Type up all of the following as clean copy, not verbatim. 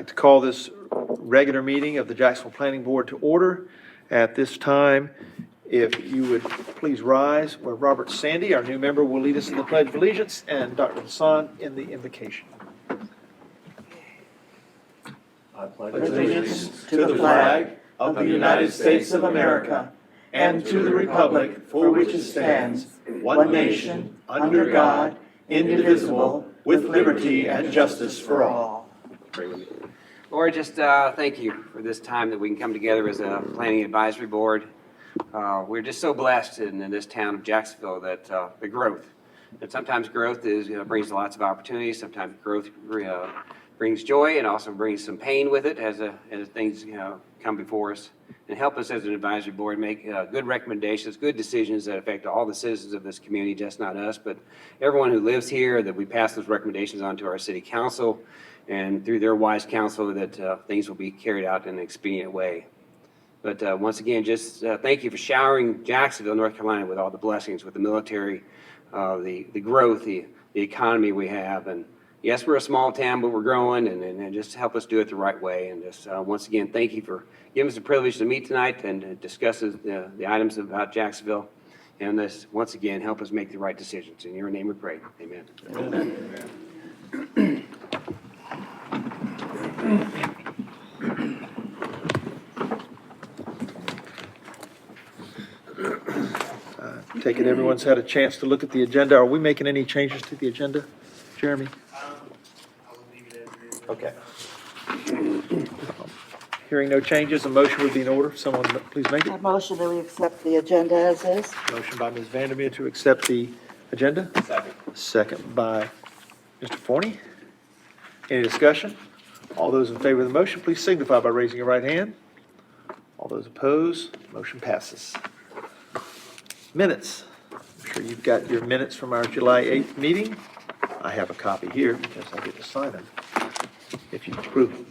like to call this regular meeting of the Jacksonville Planning Board to order. At this time, if you would please rise, where Robert Sandy, our new member, will lead us in the Pledge of Allegiance, and Dr. Hassan in the invocation. I pledge allegiance to the flag of the United States of America and to the republic for which it stands, one nation, under God, indivisible, with liberty and justice for all. Pray with me. Lord, just thank you for this time that we can come together as a planning advisory board. We're just so blessed in this town of Jacksonville that the growth. And sometimes growth brings lots of opportunities. Sometimes growth brings joy and also brings some pain with it as things come before us. And help us as an advisory board make good recommendations, good decisions that affect all the citizens of this community, just not us, but everyone who lives here, that we pass those recommendations on to our city council, and through their wise counsel that things will be carried out in an expedient way. But once again, just thank you for showering Jacksonville, North Carolina with all the blessings, with the military, the growth, the economy we have. And yes, we're a small town, but we're growing, and just help us do it the right way. And just once again, thank you for giving us the privilege to meet tonight and discuss the items about Jacksonville. And this, once again, help us make the right decisions. In your name we pray. Amen. Amen. Take it everyone's had a chance to look at the agenda. Are we making any changes to the agenda, Jeremy? I will leave it as is. Okay. Hearing no changes, a motion would be in order. Someone please make I it. motion that we accept the agenda as is. Motion by Ms. Vandermeer to accept the agenda. Second. Second by Mr. Forney. Any discussion? All those in favor of the motion, please signify by raising your right hand. All those opposed, motion passes. Minutes. I'm sure you've got your minutes from our July 8th meeting. I have a copy here because I get to sign them if you approve them.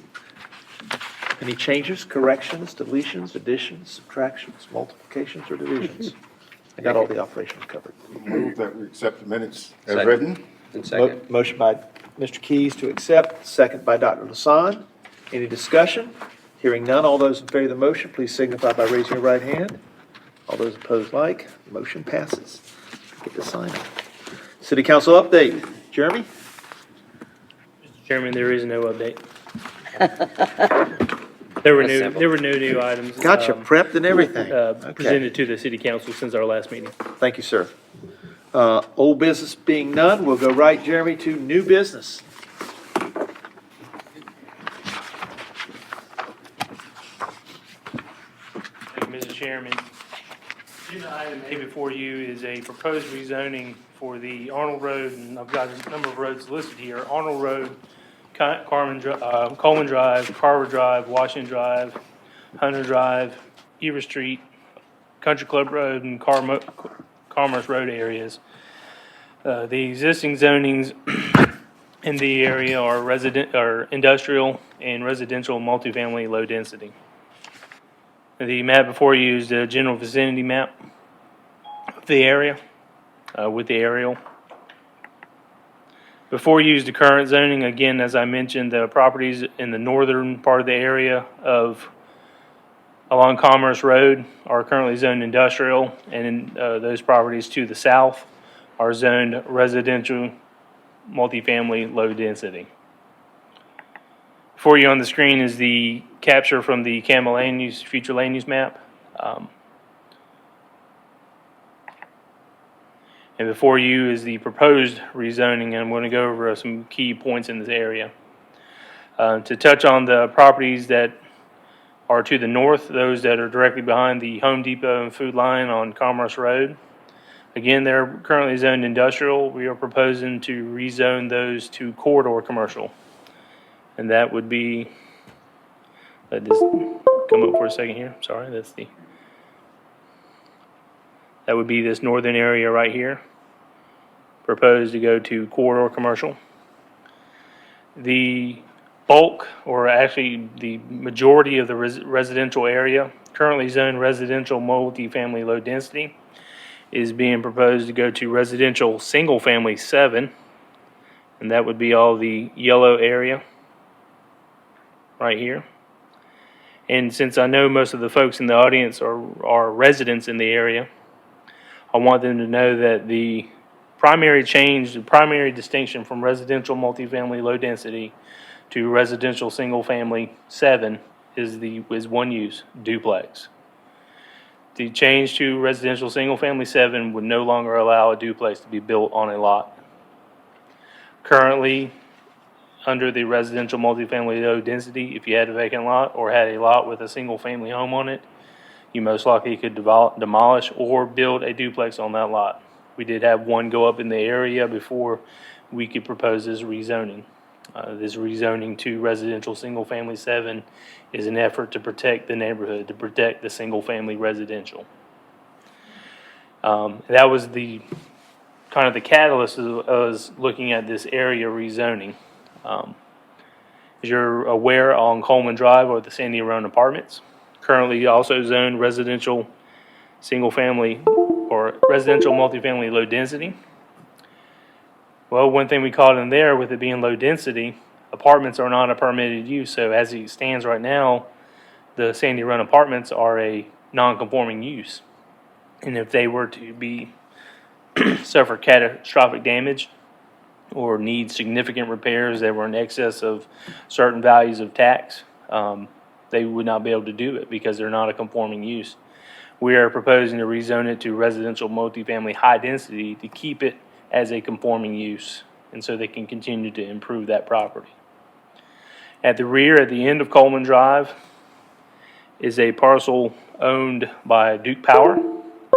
Any changes, corrections, deletions, additions, subtractions, multiplications, or divisions? I got all the operations covered. Move that we accept the minutes as Second. written. And second. Motion by Mr. Keys to accept, second by Dr. Lasan. Any discussion? Hearing none, all those in favor of the motion, please signify by raising your right hand. All those opposed like, motion passes. Get to sign it. City Council update. Jeremy? Mr. Chairman, there is no update. There were no new items. Got you prepped and everything. Okay. Presented to the city council since our last meeting. Thank you, sir. Old business being none, we'll go right, Jeremy, to new business. Thank you, Mr. Chairman. Agenda item A before you is a proposed rezoning for the Arnold Road, and I've got a number of roads listed here. Arnold Road, Coleman Drive, Carver Drive, Washington Drive, Hunter Drive, Ever Street, Country Club Road, and Commerce Road areas. The existing zonings in the area are industrial and residential multifamily low density. The map before you is the general vicinity map of the area with the aerial. Before you is the current zoning. Again, as I mentioned, the properties in the northern part of the area along Commerce Road are currently zoned industrial, and those properties to the south are zoned residential multifamily low density. Before you on the screen is the capture from the CAMA land use, future land use map. And before you is the proposed rezoning, and I'm going to go over some key points in this area. To touch on the properties that are to the north, those that are directly behind the Home Depot and Food Line on Commerce Road. Again, they're currently zoned industrial. We are proposing to rezone those to corridor commercial. And that would be, let this come up for a second here. Sorry, that would be this northern area right here. Proposed to go to corridor commercial. The bulk, or actually the majority of the residential area, currently zoned residential multifamily low density, is being proposed to go to residential single family 7, and that would be all the yellow area. right here. And since I know most of the folks in the audience are residents in the area, I want them to know that the primary change, the primary distinction from residential multifamily low density to residential single family 7 is one use, duplex. The change to residential single family 7 would no longer allow a duplex to be built on a lot. Currently, under the residential multifamily low density, if you had a vacant lot or had a lot with a single family home on it, you most likely could demolish or build a duplex on that lot. We did have one go up in the area before we could propose this rezoning. This rezoning to residential single family 7 is an effort to protect the neighborhood, to protect the single family residential. That was the kind of the catalyst of us looking at this area rezoning. As you're aware, on Coleman Drive are the Sandy Roan Apartments, currently also zoned residential single family or residential multifamily low density. Well, one thing we caught in there with it being low density, apartments are not a permitted use. So as it stands right now, the Sandy Run Apartments are a non-conforming use. And if they were to be suffer catastrophic damage or need significant repairs that were in excess of certain values of tax, they would not be able to do it because they're not a conforming use. We are proposing to rezone it to residential multifamily high density to keep it as a conforming use, and so they can continue to improve that property. At the rear, at the end of Coleman Drive, is a parcel owned by Duke Power,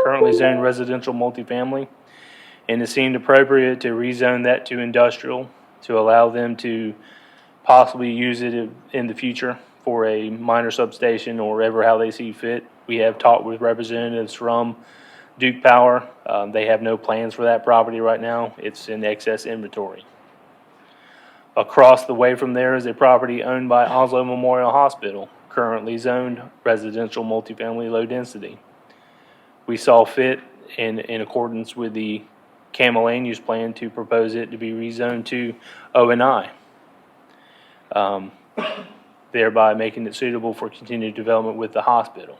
currently zoned residential multifamily, and it seemed appropriate to rezone that to industrial to allow them to possibly use it in the future for a minor substation or whatever how they see fit. We have talked with representatives from Duke Power. They have no plans for that property right now. It's in excess inventory. Across the way from there is a property owned by Oslo Memorial Hospital, currently zoned residential multifamily low density. We saw fit in accordance with the CAMA land use plan to propose it to be rezoned to O&I, thereby making it suitable for continued development with the hospital.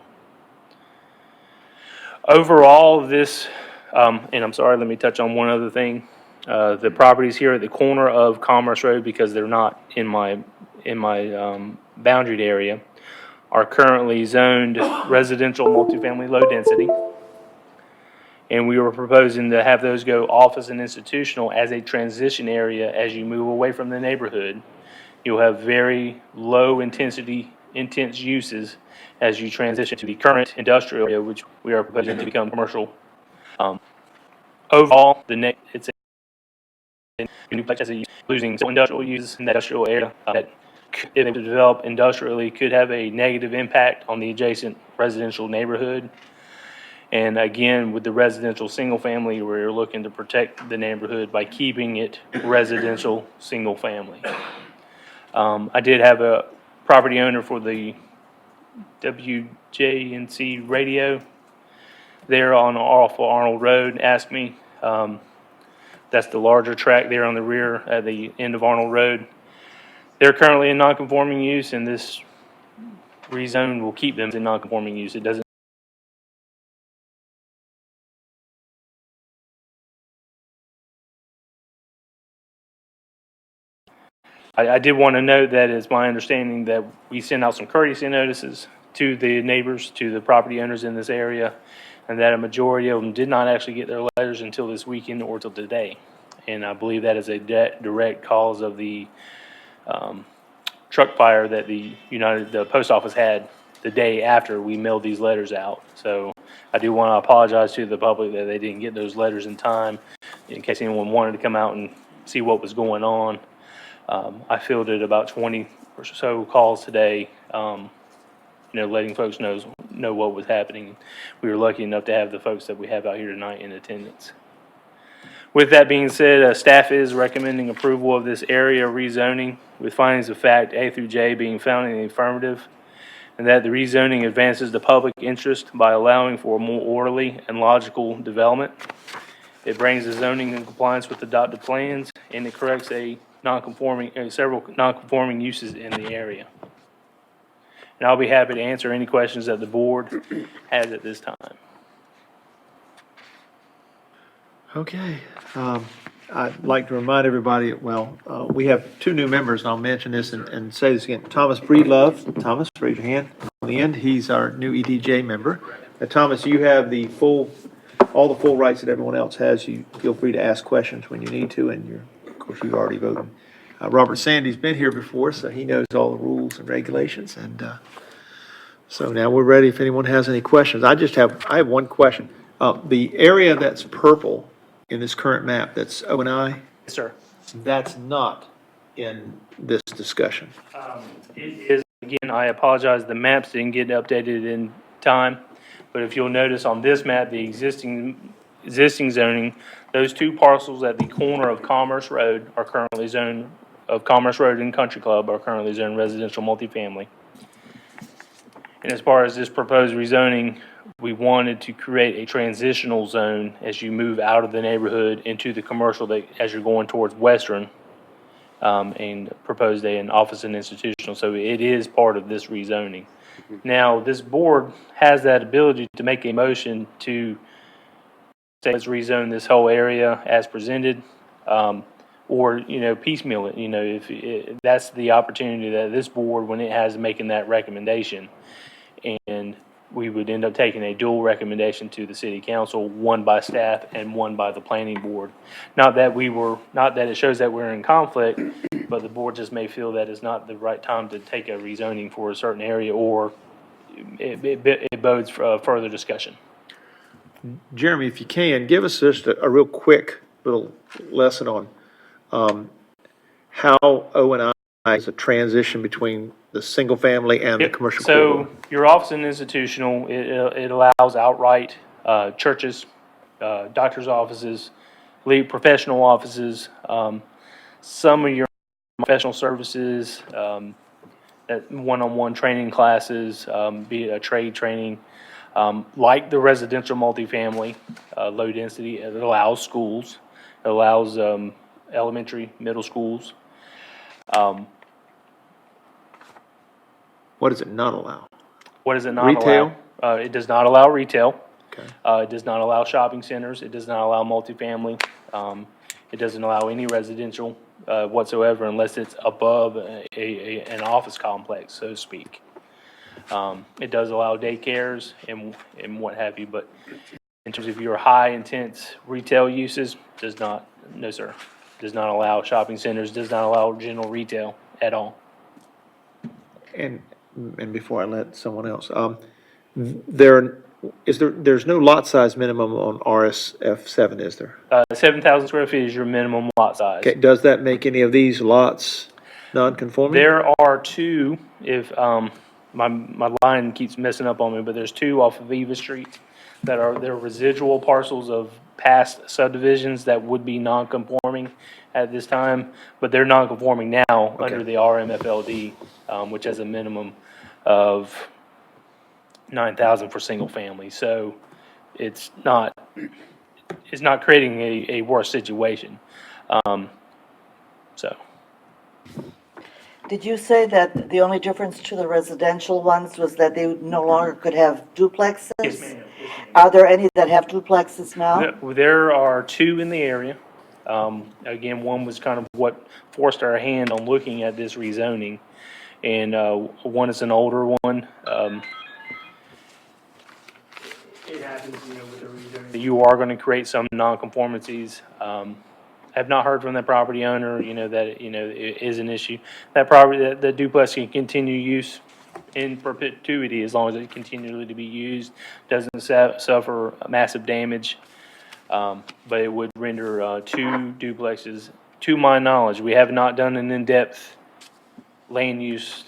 Overall, this, and I'm sorry, let me touch on one other thing. The properties here at the corner of Commerce Road, because they're not in my boundaried area, are currently zoned residential multifamily low density. And we were proposing to have those go office and institutional as a transition area as you move away from the neighborhood. You'll have very low intense uses as you transition to the current industrial area, which we are proposing to become commercial. Overall, it's a new place as a losing some industrial uses in that industrial area that, if they develop industrially, could have a negative impact on the adjacent residential neighborhood. And again, with the residential single family, we're looking to protect the neighborhood by keeping it residential single family. I did have a property owner for the WJNC radio there on off of Arnold Road ask me. That's the larger tract there on the rear at the end of Arnold Road. They're currently in non-conforming use, and this rezone will keep them in non-conforming use. It doesn't. I did want to note that it's my understanding that we sent out some courtesy notices to the neighbors, to the property owners in this area, and that a majority of them did not actually get their letters until this weekend or till today. And I believe that is a direct cause of the truck fire that the post office had the day after we mailed these letters out. So I do want to apologize to the public that they didn't get those letters in time, in case anyone wanted to come out and see what was going on. I fielded about 20 or so calls today, letting folks know what was happening. We were lucky enough to have the folks that we have out here tonight in attendance. With that being said, staff is recommending approval of this area rezoning with findings of fact A through J being found in the affirmative, and that the rezoning advances the public interest by allowing for a more orderly and logical development. It brings the zoning in compliance with adopted plans, and it corrects several non-conforming uses in the area. And I'll be happy to answer any questions that the board has at this time. Okay. I'd like to remind everybody, we have two new members, and I'll mention this and say this again. Thomas Breedlove. Thomas, raise your hand. On the end, he's our new EDJ member. Thomas, you have all the full rights that everyone else has. You feel free to ask questions when you need to, and of course, you've already voted. Robert Sandy's been here before, so he knows all the rules and regulations, and so now we're ready if anyone has any questions. I have one question. The area that's purple in this current map, that's O&I, Yes, sir. that's not in this discussion. It is, again, I apologize, the maps didn't get updated in time, but if you'll notice on this map, the existing zoning, those two parcels at the corner of Commerce Road are currently zoned, of Commerce Road and Country Club are currently zoned residential multifamily. And as far as this proposed rezoning, we wanted to create a transitional zone as you move out of the neighborhood into the commercial as you're going towards Western, and proposed an office and institutional. So it is part of this rezoning. Now, this board has that ability to make a motion to say, let's rezone this whole area as presented, or, piecemeal it. If that's the opportunity that this board, when it has making that recommendation, and we would end up taking a dual recommendation to the city council, one by staff and one by the planning board. Not that it shows that we're in conflict, but the board just may feel that it's not the right time to take a rezoning for a certain area, or it bodes for further discussion. Jeremy, if you can, give us just a real quick little lesson on how O&I is a transition between the single family and the Yep. commercial So corridor. your office and institutional, it allows outright churches, doctor's offices, professional offices, some of your professional services, that one-on-one training classes, be it a trade training, like the residential multifamily, low density. It allows schools, it allows elementary, middle schools. What does it not allow? What does it not Retail? allow? It does not allow retail. Okay. It does not allow shopping centers. It does not allow multifamily. It doesn't allow any residential whatsoever unless it's above an office complex, so to speak. It does allow daycares and what have you, but in terms of your high intense retail uses, does not, no sir. Does not allow shopping centers, does not allow general retail at all. And before I let someone else, there's no lot size minimum on RSF7, is there? 7,000 square feet is your minimum lot size. Okay, does that make any of these lots non-conforming? There are two, if, my line keeps messing up on me, but there's two off of Eva Street they're residual parcels of past subdivisions that would be non-conforming at this time, but they're non-conforming now under the RMFLD, which has a minimum of 9,000 for single family. So it's not creating a worse situation. So. Did you say that the only difference to the residential ones was that they no longer could have duplexes? Yes, ma'am. Are there any that have duplexes now? There are two in the area. Again, one was kind of what forced our hand on looking at this rezoning, and one is an older one. It happens, with the rezoning, that you are going to create some nonconformities. Have not heard from the property owner, that it is an issue. That property, the duplex can continue use in perpetuity as long as it continually to be used, doesn't suffer massive damage. But it would render two duplexes, to my knowledge. We have not done an in-depth land use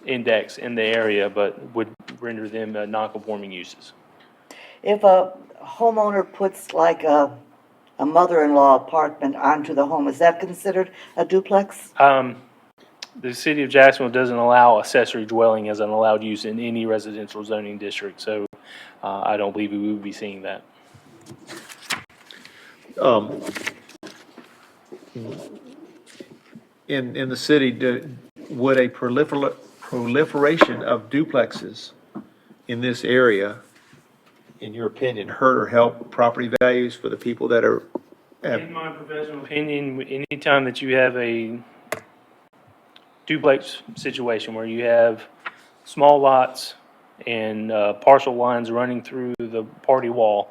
index in the area, but would render them non-conforming uses. If a homeowner puts like a mother-in-law apartment onto the home, is that considered a duplex? The city of Jacksonville doesn't allow accessory dwelling as an allowed use in any residential zoning district, so I don't believe we would be seeing that. In the city, would a proliferation of duplexes in this area, in your opinion, hurt or help property values for the people that are, In my professional opinion, anytime that you have a duplex situation where you have small lots and parcel lines running through the party wall,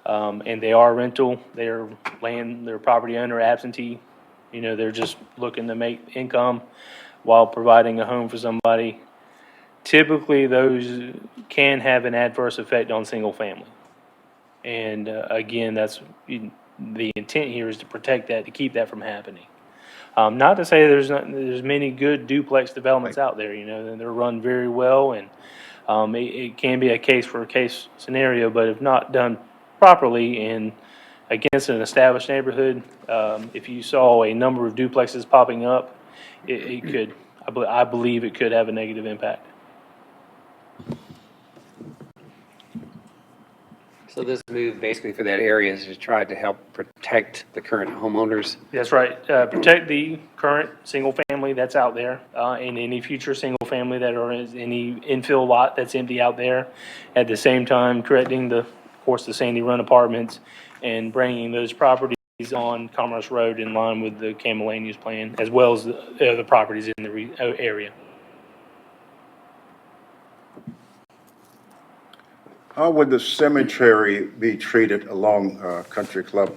and they are rental, they're their property owner absentee, they're just looking to make income while providing a home for somebody. Typically, those can have an adverse effect on single family. And again, that's the intent here is to protect that, to keep that from happening. Not to say there's many good duplex developments out there, and they're run very well, and it can be a case for a case scenario, but if not done properly and against an established neighborhood, if you saw a number of duplexes popping up, it could, I believe it could have a negative impact. So this move basically for that area is to try to help protect the current homeowners. That's right. Protect the current single family that's out there, and any future single family that are in any infill lot that's empty out there. At the same time, correcting of course, the Sandy Run apartments and bringing those properties on Commerce Road in line with the Campbell land use plan, as well as the other properties in the area. How would the cemetery be treated along Country Club?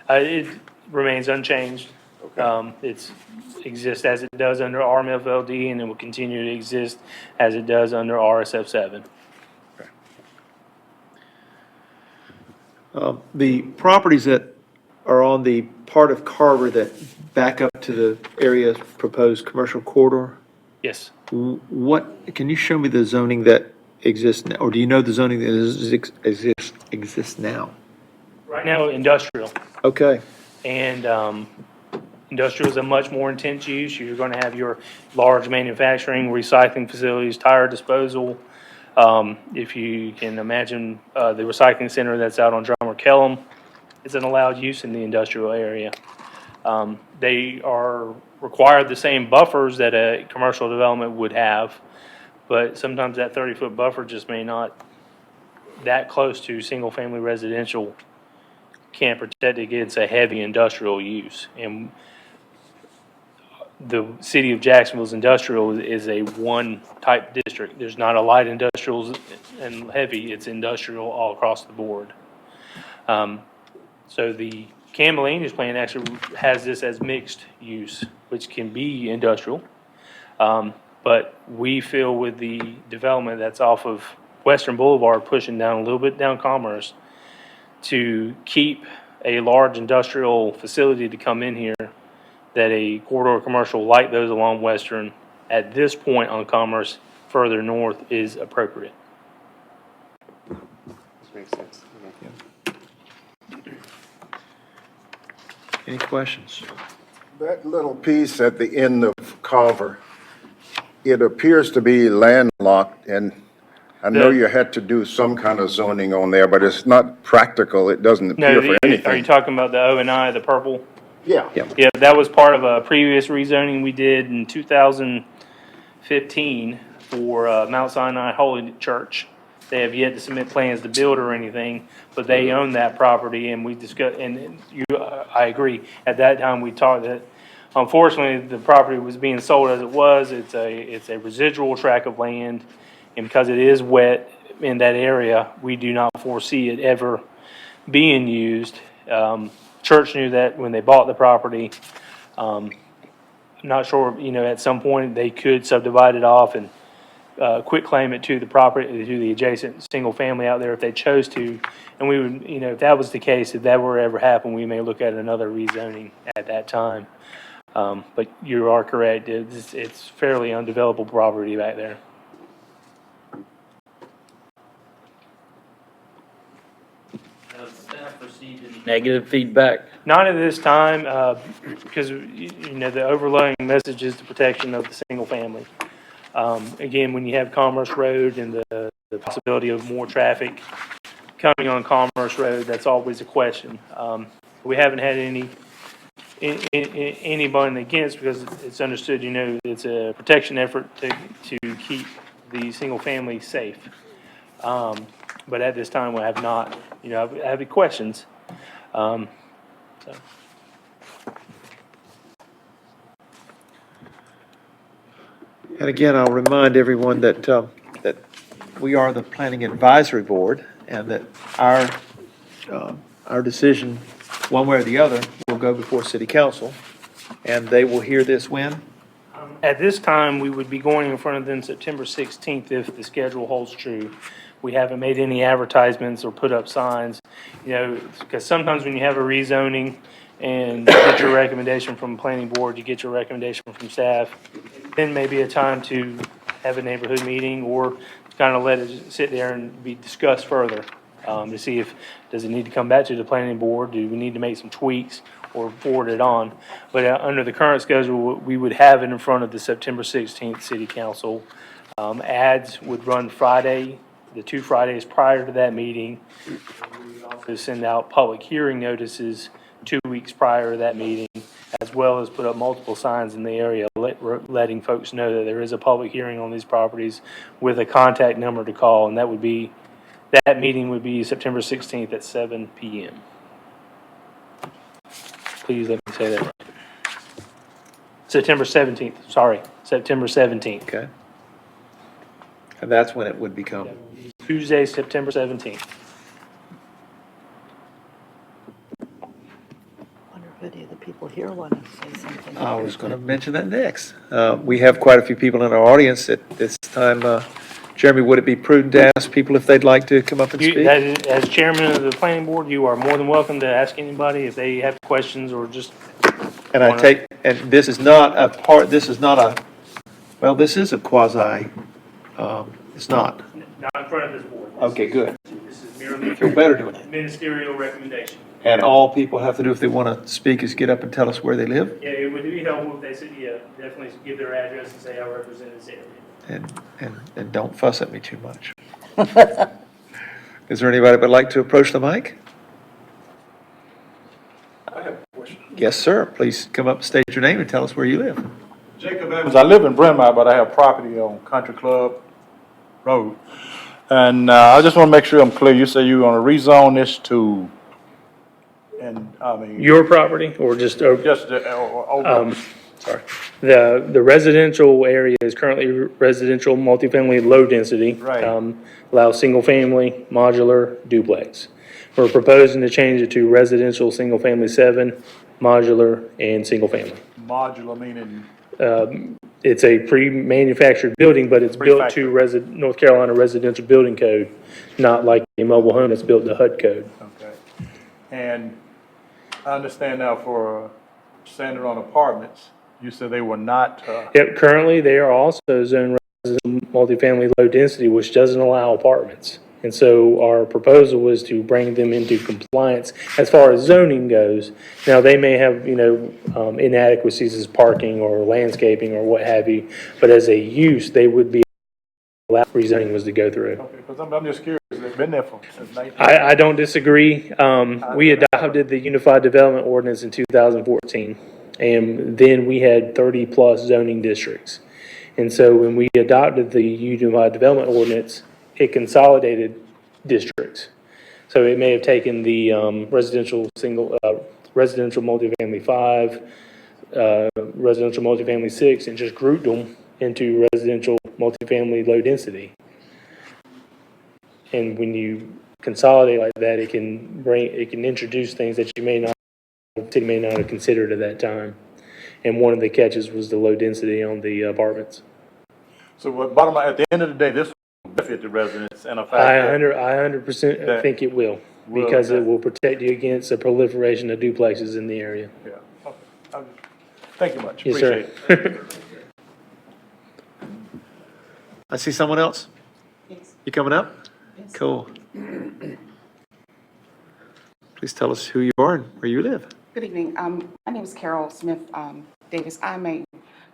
It remains unchanged. It exists as it does under RMFLD, and it will continue to exist as it does under RSF 7. the properties that are on the part of Carver that back up to the area's proposed commercial corridor, Yes. what, can you show me the zoning that exists now, or do you know the zoning that exists now? Right now, industrial. Okay, And industrial is a much more intense use. You're going to have your large manufacturing, recycling facilities, tire disposal. If you can imagine the recycling center that's out on Drummer Kellum, it's an allowed use in the industrial area. They are required the same buffers that a commercial development would have, but sometimes that 30-foot buffer just may not, that close to single-family residential, can't protect against a heavy industrial use. And the city of Jacksonville's industrial is a one-type district. There's not a light industrial and heavy, it's industrial all across the board. So the Campbell land use plan actually has this as mixed use, which can be industrial. But we feel with the development that's off of Western Boulevard, pushing down a little bit down Commerce, to keep a large industrial facility to come in here, that a corridor commercial like those along Western at this point on Commerce further north is appropriate. This makes sense. Okay. any questions? That little piece at the end of Carver, it appears to be landlocked, and I know you had to do some kind of zoning on there, but it's not practical. It doesn't No, appear for are you anything. talking about the O and I, the purple? Yeah. Yeah, that was part of a previous rezoning we did in 2015 for Mount Sinai Holy Church. They have yet to submit plans to build or anything, but they own that property, and we discussed, and I agree. At that time, we talked that, unfortunately, the property was being sold as it was. It's a residual tract of land, and because it is wet in that area, we do not foresee it ever being used. Church knew that when they bought the property. I'm not sure, at some point they could subdivide it off and quit claim it to the property, to the adjacent single family out there if they chose to. And we would, if that was the case, if that were ever happen, we may look at another rezoning at that time. But you are correct. It's fairly undevelopable property back there. Has staff received any negative feedback? Not at this time, because, the overlaying message is the protection of the single family. Again, when you have Commerce Road and the possibility of more traffic coming on Commerce Road, that's always a question. We haven't had any anybody against, because it's understood, it's a protection effort to keep the single family safe. But at this time, we have not, I have questions. So. And again, I'll remind everyone that, that we are the Planning Advisory Board, and that our decision, one way or the other, will go before City Council, and they will hear this when? At this time, we would be going in front of them September 16th if the schedule holds true. We haven't made any advertisements or put up signs, because sometimes when you have a rezoning and you get your recommendation from the planning board, you get your recommendation from staff, then maybe a time to have a neighborhood meeting or kind of let it sit there and be discussed further, to see does it need to come back to the planning board? Do we need to make some tweaks or forward it on? But under the current schedule, we would have it in front of the September 16th city council. Ads would run Friday, the 2 Fridays prior to that meeting. We would also send out public hearing notices 2 weeks prior to that meeting, as well as put up multiple signs in the area letting folks know that there is a public hearing on these properties with a contact number to call, and that meeting would be September 16th at 7 p.m. Please let me say that right. September 17th, sorry, September 17th. Okay. And that's when it would become. Tuesday, September 17th. Wonder if any of the people here want to say something. I was going to mention that next. We have quite a few people in our audience at this time. Jeremy, would it be prudent to ask people if they'd like to come up and speak? As chairman of the planning board, you are more than welcome to ask anybody if they have questions or just. And and this is not this is a quasi, it's not. Not in front of this board. Okay, good. This is merely Feel better doing it. ministerial recommendation. And all people have to do if they want to speak is get up and tell us where they live? Yeah, it would be helpful if they said, definitely give their address and say I represent this area. And don't fuss at me too much. Is there anybody that would like to approach the mic? I have a question. Yes, sir. Please come up, state your name, and tell us where you live. Jacob Evans, I live in Bryn Mawr, but I have property on Country Club Road. And I just want to make sure I'm clear. You say you're going to rezone this to, Your property or just? just over. Sorry. The residential area is currently residential multifamily low density. Right. Allows single family, modular, duplex. We're proposing to change it to residential, single family 7, modular, and single family. Modular meaning, It's a pre-manufactured building, but it's built to North Carolina residential building code, not like a mobile home that's built to HUD code. okay. And I understand now for standard on apartments, you said they were not, Yep, currently they are also zoned residential multifamily low density, which doesn't allow apartments. And so our proposal was to bring them into compliance as far as zoning goes. Now, they may have, inadequacies as parking or landscaping or what have you, but as a use, they would be allowed, rezoning was to go through. okay, because I'm just curious, they've been there since 19. I don't disagree. We adopted the Unified Development Ordinance in 2014, and then we had 30-plus zoning districts. And so when we adopted the Unified Development Ordinance, it consolidated districts. So it may have taken the residential multifamily 5, residential multifamily 6, and just grouped them into residential multifamily low density. And when you consolidate like that, it can introduce things that the city may not have considered at that time. And one of the catches was the low density on the apartments. So bottom line, at the end of the day, this will benefit the residents and a fact I that 100% think it will, because it will protect you against the proliferation of duplexes in the area. yeah, okay. Thank you much. Yes, Appreciate sir. it. I see someone else. You coming up? Cool. Please tell us who you are and where you live. Good evening. My name is Carol Smith Davis. I'm a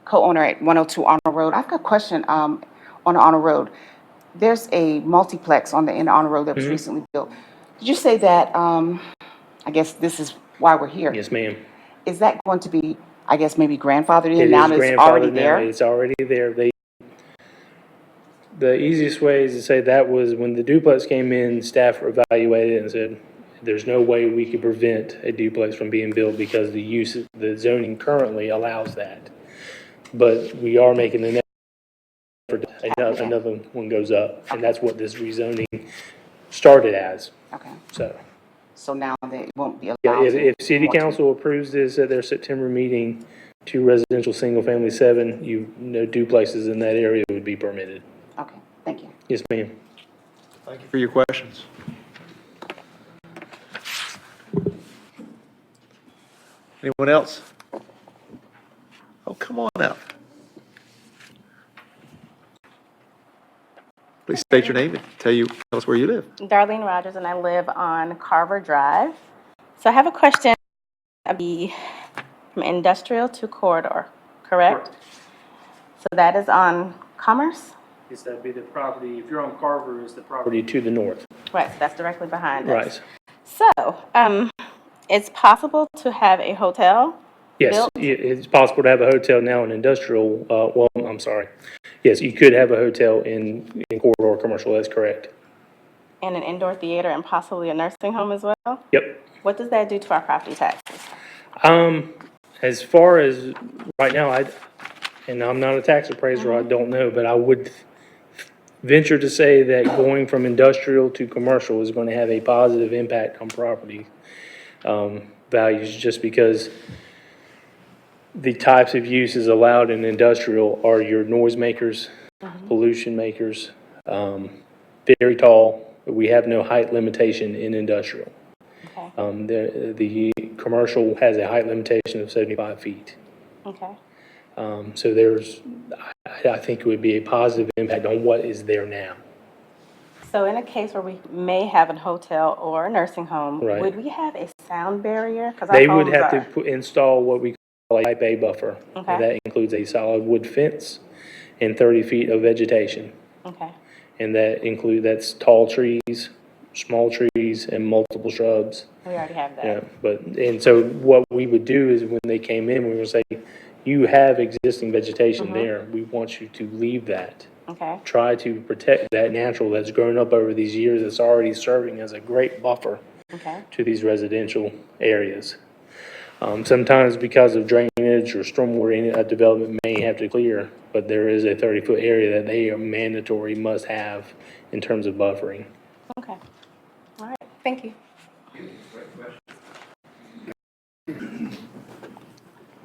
co-owner at 102 Arnold Road. I've got a question on Arnold Road. There's a multiplex on the end of Arnold Road that was recently built. Did you say that, I guess this is why we're here? Yes, ma'am. is that going to be, I guess, maybe grandfathered It in now is that it's already grandfathered now, there? it's already there. The easiest way is to say that was when the duplex came in, staff evaluated it and said, there's no way we could prevent a duplex from being built because the zoning currently allows that. But we are making an effort, another one goes up, and that's what this rezoning started as, Okay, so. so now they won't be Yeah, allowed if to. city council approves this at their September meeting, 2 residential, single-family 7, no duplexes in that area would be permitted. Okay, thank you. Yes, ma'am. Thank you for your questions. Anyone else? Oh, come on out. Please state your name and tell us where you live. Darlene Rogers, and I live on Carver Drive. So I have a question. Be from industrial to corridor, correct? So that is on Commerce? Yes, that'd be the property, if you're on Carver, it's the property to the north. Right, so that's directly behind us. Right. So, it's possible to have a hotel Yes, built? it's possible to have a hotel now in industrial, well, I'm sorry. Yes, you could have a hotel in corridor commercial, that's correct. And an indoor theater and possibly a nursing home as well? Yep. What does that do to our property taxes? As far as right now, and I'm not a tax appraiser, I don't know, but I would venture to say that going from industrial to commercial is going to have a positive impact on property values, just because the types of uses allowed in industrial are your noise makers, pollution makers, very tall. We have no height limitation in industrial. Okay, The commercial has a height limitation of 75 feet. okay. So I think it would be a positive impact on what is there now. So in a case where we may have a hotel or a nursing home, Right. would we have a sound barrier? 'Cause our They would homes have are- to install what we call a type A buffer. Okay. That includes a solid wood fence and 30 feet of vegetation. Okay, And that's tall trees, small trees, and multiple shrubs. we already have that. Yeah, and so what we would do is when they came in, we would say, you have existing vegetation there. We want you to leave that. Okay, Try to protect that natural that's grown up over these years that's already serving as a great buffer okay, to these residential areas. Sometimes because of drainage or stormwater, a development may have to clear, but there is a 30-foot area that they are mandatory must have in terms of buffering. okay. All right, thank you.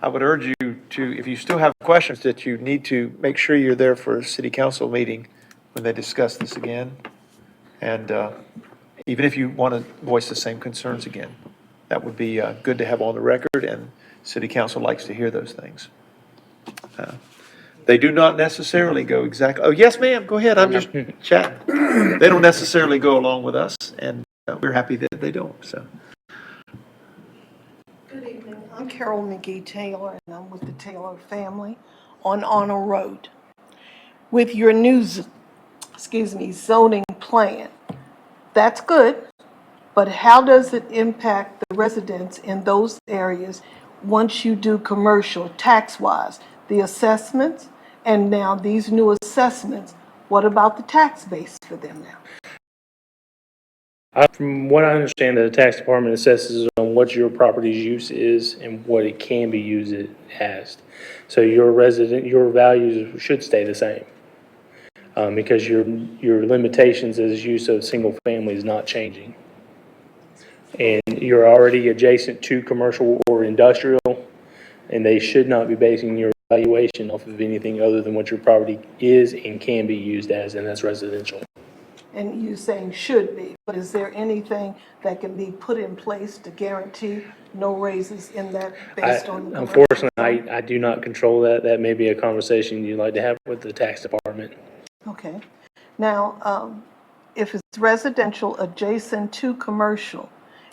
I would urge you to, if you still have questions, that you need to make sure you're there for a city council meeting when they discuss this again. And even if you want to voice the same concerns again, that would be good to have on the record, and city council likes to hear those things. They do not necessarily go exactly, oh, yes, ma'am, go ahead, I'm just chatting. They don't necessarily go along with us, and we're happy that they don't, so. Good evening. I'm Carol McGee Taylor, and I'm with the Taylor family on Honor Road. With your new, zoning plan, that's good, but how does it impact the residents in those areas once you do commercial tax-wise? The assessments, and now these new assessments, what about the tax base for them now? From what I understand, the tax department assesses on what your property's use is and what it can be used as. So your values should stay the same. Because your limitations as use of single family is not changing. And you're already adjacent to commercial or industrial, and they should not be basing your valuation off of anything other than what your property is and can be used as, and that's residential. And you're saying should be, but is there anything that can be put in place to guarantee no raises in that based on the commercial? Unfortunately, I do not control that. That may be a conversation you'd like to have with the tax department. Okay. Now, if it's residential adjacent to commercial,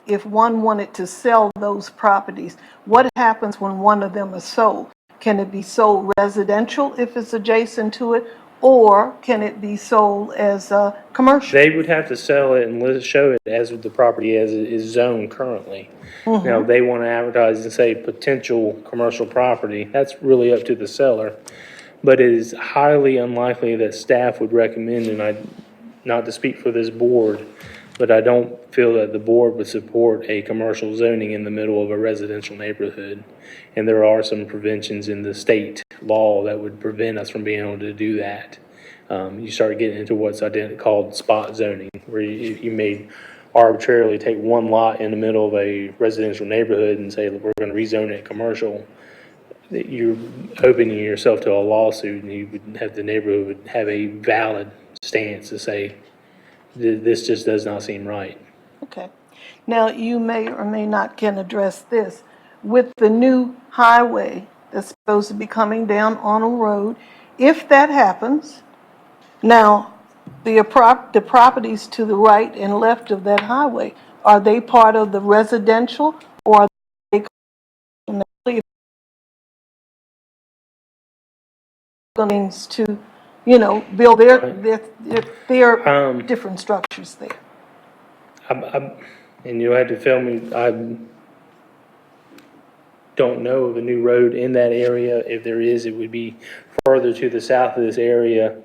if one wanted to sell those properties, what happens when one of them is sold? Can it be sold residential if it's adjacent to it, or can it be sold as a commercial? They would have to sell it and show it as the property as it is zoned currently. Now, if they want to advertise and say potential commercial property, that's really up to the seller. But it is highly unlikely that staff would recommend, and not to speak for this board, but I don't feel that the board would support a commercial zoning in the middle of a residential neighborhood. And there are some preventions in the state law that would prevent us from being able to do that. You start getting into what's called spot zoning, where you may arbitrarily take one lot in the middle of a residential neighborhood and say, we're going to rezone it commercial. You're opening yourself to a lawsuit, and you would have the neighborhood would have a valid stance to say, this just does not seem right. Okay. Now, you may or may not can address this. With the new highway that's supposed to be coming down Arnold Road, if that happens, now, the properties to the right and left of that highway, are they part of the residential, or are they going to, build their different structures there? And you'll have to fill me, I don't know of a new road in that area. If there is, it would be further to the south of this area.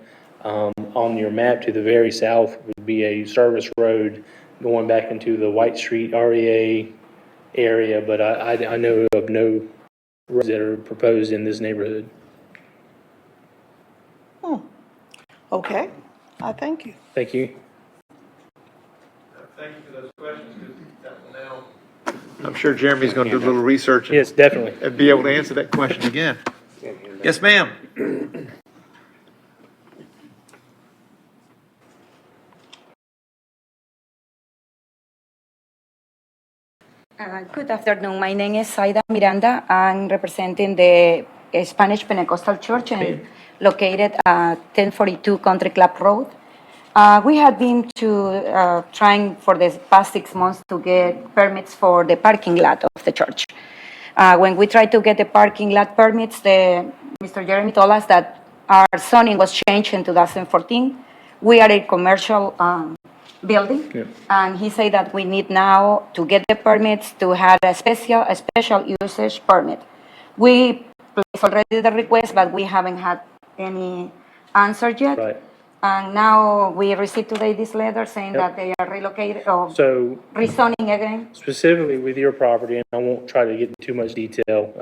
On your map to the very south would be a service road going back into the White Street REA area, but I know of no roads that are proposed in this neighborhood. Okay, I thank you. Thank you. Thank you for those questions, because that will now. I'm sure Jeremy's going to do a little research Yes, definitely. and be able to answer that question again. Yes, ma'am. Good afternoon. My name is Saida Miranda. I'm representing the Spanish Pentecostal Church located at 1042 Country Club Road. We have been trying for the past 6 months to get permits for the parking lot of the church. When we tried to get the parking lot permits, Mr. Jeremy told us that our zoning was changed in 2014. We are a commercial building, Yep. and he said that we need now to get the permits to have a special usage permit. We placed already the request, but we haven't had any answer yet. Right. And now we received today this letter saying Yep. that they are relocated or So rezoning again. specifically with your property, and I won't try to get into too much detail,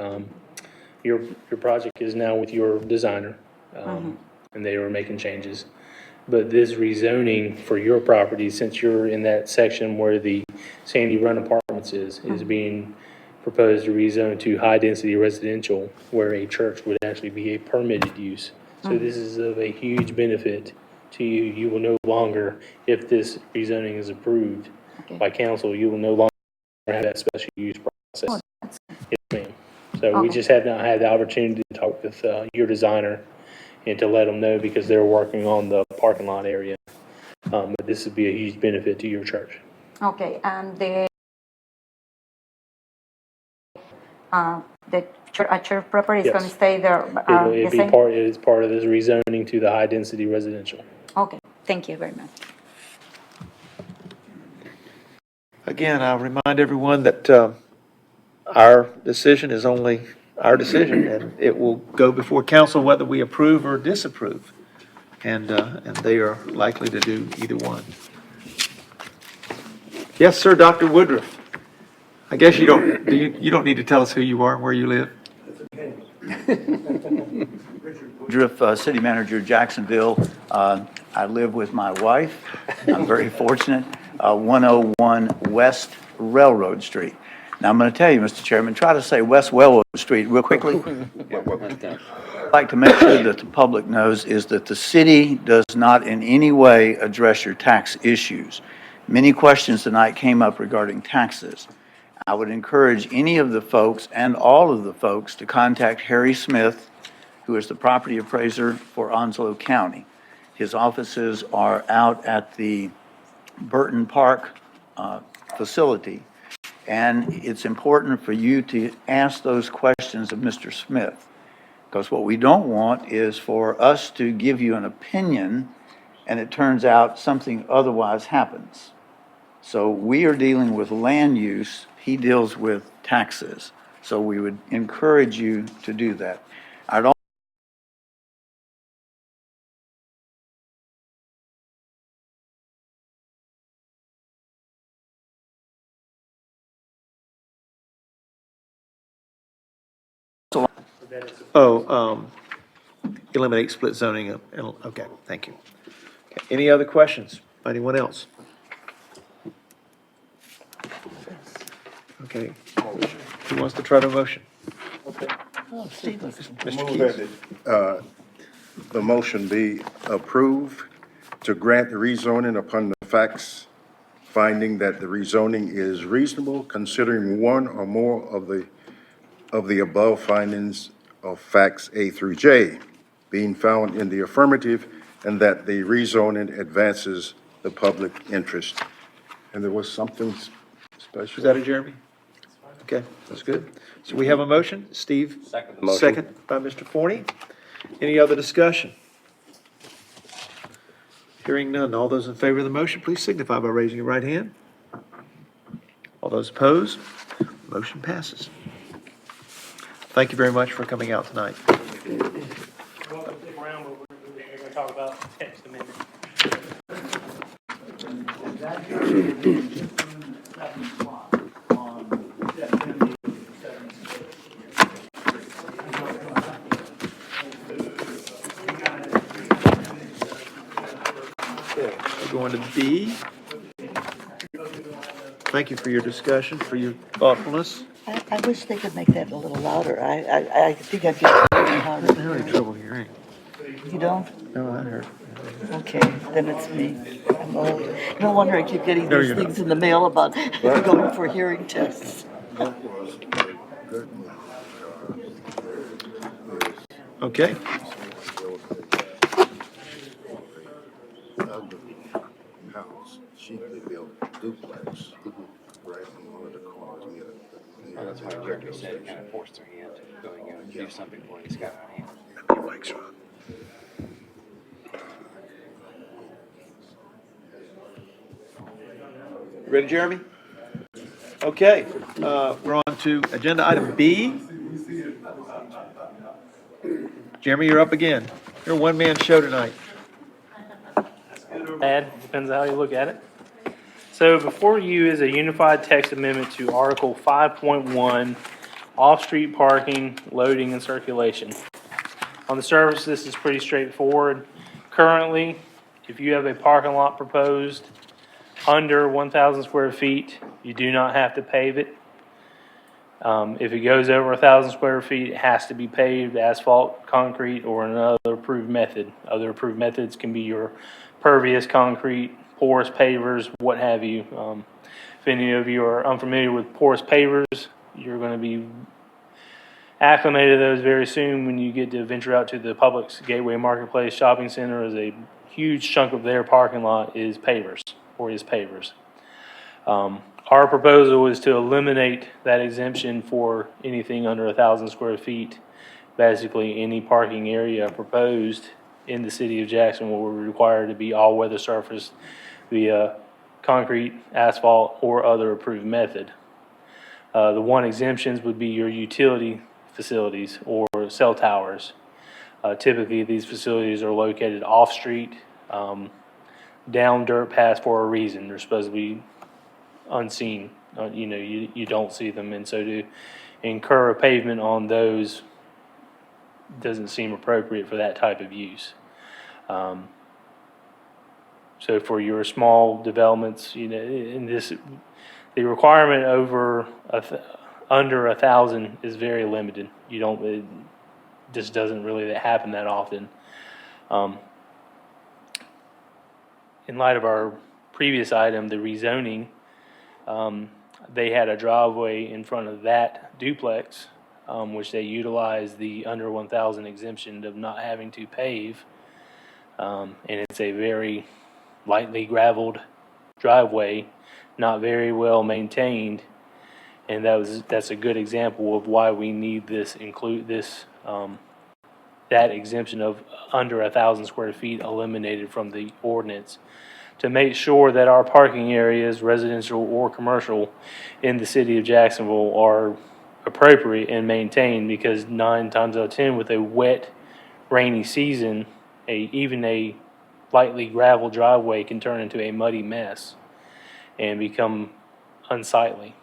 your project is now with your designer, and they are making changes. But this rezoning for your property, since you're in that section where the Sandy Run Apartments is being proposed to rezone to high-density residential, where a church would actually be a permitted use. So this is of a huge benefit to you. You will no longer, if this rezoning is approved by council, you will no longer have that special use process. Yes, ma'am. So we just have not had the opportunity to talk with your designer and to let them know, because they're working on the parking lot area. But this would be a huge benefit to your church. Okay, and the church property is Yes. going to stay there It'd the be same? it is part of this rezoning to the high-density residential. Okay, thank you very much. Again, I'll remind everyone that our decision is only our decision, and it will go before council whether we approve or disapprove. And they are likely to do either one. Yes, sir, Dr. Woodruff. I guess you don't need to tell us who you are and where you live. Woodruff, City Manager, Jacksonville. I live with my wife. I'm very fortunate. 101 West Railroad Street. Now, I'm going to tell you, Mr. Chairman, try to say West Railroad Street real quickly. I'd like to make sure that the public knows is that the city does not in any way address your tax issues. Many questions tonight came up regarding taxes. I would encourage any of the folks and all of the folks to contact Harry Smith, who is the property appraiser for Onslow County. His offices are out at the Burton Park facility, and it's important for you to ask those questions of Mr. Smith. Because what we don't want is for us to give you an opinion and it turns out something otherwise happens. So we are dealing with land use, he deals with taxes. So we would encourage you to do that. I'd Eliminate split zoning, okay, thank you. Okay, any other questions? Anyone else? Okay, who wants to try the motion? Mr. Keys? The motion be approved to grant the rezoning upon the facts, finding that the rezoning is reasonable, considering one or more of the above findings of facts A through J being found in the affirmative, and that the rezoning advances the public interest. And there was something special. Is that it, Jeremy? Okay, that's good. So we have a motion. Steve? Second motion. Second by Mr. Forney. Any other discussion? Hearing none. All those in favor of the motion, please signify by raising your right hand. All those opposed, motion passes. Thank you very much for coming out tonight. You're welcome to stick around, but we're going to talk about text amendment. We're going to B. Thank you for your discussion, for your thoughtfulness. I wish they could make that a little louder. I think I'd get really harder. I'm having trouble hearing. You don't? No, I heard. Okay, then it's me. I'm old. No wonder I keep getting No, these you're not. things in the mail about going for hearing tests. Okay. House, cheaply built duplex, right in one of the corners near the. That's why Jeremy said it kind of forced their hand going and do something for these guys. You ready, Jeremy? Okay, we're on to agenda item B. Jeremy, you're up again. You're a one-man show tonight. Bad, depends on how you look at it. So before you is a unified text amendment to Article 5.1, off-street parking, loading, and circulation. On the surface, this is pretty straightforward. Currently, if you have a parking lot proposed under 1,000 square feet, you do not have to pave it. If it goes over 1,000 square feet, it has to be paved, asphalt, concrete, or another approved method. Other approved methods can be your pervious concrete, porous pavers, what have you. If any of you are unfamiliar with porous pavers, you're going to be acclimated to those very soon when you get to venture out to the Publix Gateway Marketplace Shopping Center. As a huge chunk of their parking lot is pavers, or is pavers. Our proposal is to eliminate that exemption for anything under 1,000 square feet. Basically, any parking area proposed in the city of Jacksonville will require to be all-weather surface via concrete, asphalt, or other approved method. The one exemptions would be your utility facilities or cell towers. Typically, these facilities are located off-street, down dirt paths for a reason. They're supposed to be unseen. You don't see them, and so to incur a pavement on those doesn't seem appropriate for that type of use. So for your small developments, in this, the requirement under 1,000 is very limited. It just doesn't really happen that often. In light of our previous item, the rezoning, they had a driveway in front of that duplex, which they utilized the under 1,000 exemption of not having to pave. And it's a very lightly graveled driveway, not very well maintained. And that's a good example of why we need this that exemption of under 1,000 square feet eliminated from the ordinance to make sure that our parking areas, residential or commercial, in the city of Jacksonville are appropriate and maintained, because 9 times out of 10 with a wet, rainy season, even a lightly gravel driveway can turn into a muddy mess and become unsightly.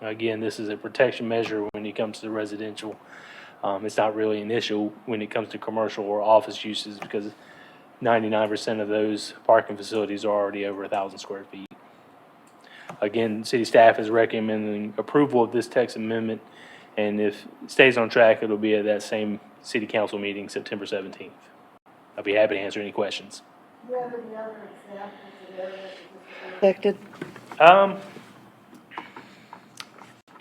Again, this is a protection measure when it comes to residential. It's not really an issue when it comes to commercial or office uses, because 99% of those parking facilities are already over 1,000 square feet. Again, city staff is recommending approval of this text amendment, and if it stays on track, it'll be at that same city council meeting, September 17th. I'll be happy to answer any questions. Do you have any other examples of areas affected?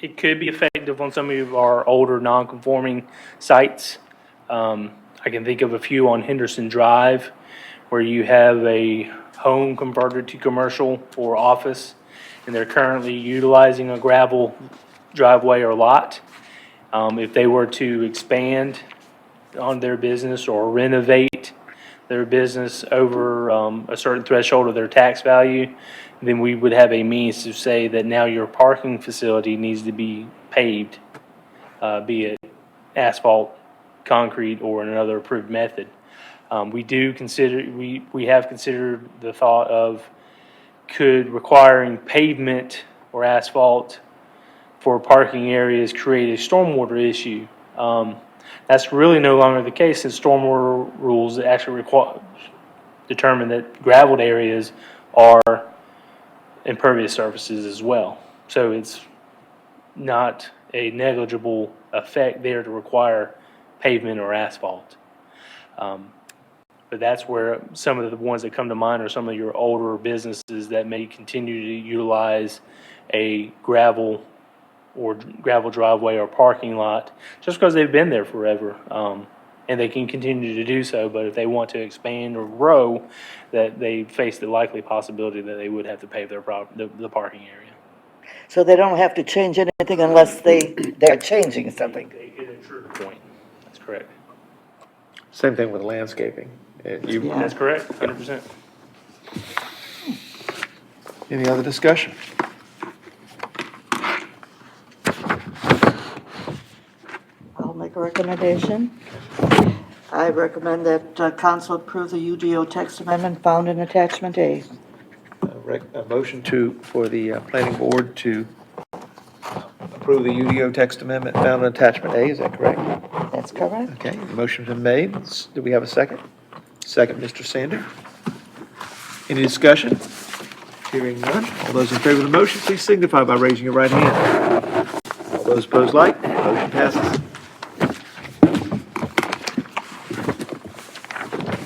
It could be effective on some of our older non-conforming sites. I can think of a few on Henderson Drive, where you have a home converted to commercial or office, and they're currently utilizing a gravel driveway or lot. If they were to expand on their business or renovate their business over a certain threshold of their tax value, then we would have a means to say that now your parking facility needs to be paved, be it asphalt, concrete, or another approved method. We have considered the thought of could requiring pavement or asphalt for parking areas create a stormwater issue. That's really no longer the case, since stormwater rules actually determine that graveled areas are impervious surfaces as well. So it's not a negligible effect there to require pavement or asphalt. But that's where some of the ones that come to mind are some of your older businesses that may continue to utilize a gravel driveway or parking lot just because they've been there forever. And they can continue to do so, but if they want to expand or grow, that they face the likely possibility that they would have to pave the parking area. So they don't have to change anything unless they're changing something. They get a true point. That's correct. Same thing with landscaping. That's correct, 100%. Any other discussion? I'll make a recommendation. I recommend that council approve the UDO text amendment found in attachment A. A motion for the planning board to approve the UDO text amendment found in attachment A, is that correct? That's correct. Okay, the motion's been made. Do we have a second? Second, Mr. Sander. Any discussion? Hearing none. All those in favor of the motion, please signify by raising your right hand. All those opposed, like. Motion passes.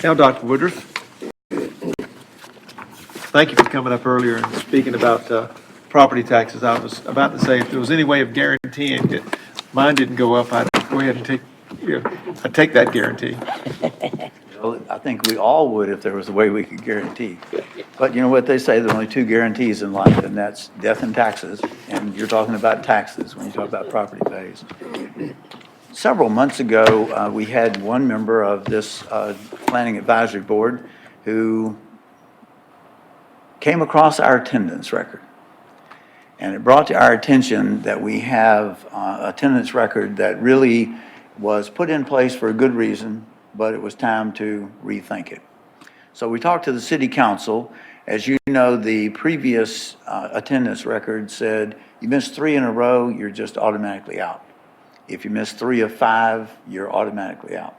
Now, Dr. Woodruff, thank you for coming up earlier and speaking about property taxes. I was about to say, if there was any way of guaranteeing that mine didn't go up, I'd go ahead and I'd take that guarantee. Well, I think we all would if there was a way we could guarantee. But you know what they say, there are only two guarantees in life, and that's death and taxes. And you're talking about taxes when you talk about property values. Several months ago, we had one member of this planning advisory board who came across our attendance record. And it brought to our attention that we have attendance record that really was put in place for a good reason, but it was time to rethink it. So we talked to the city council. As you know, the previous attendance record said, you missed 3 in a row, you're just automatically out. If you miss 3 of 5, you're automatically out.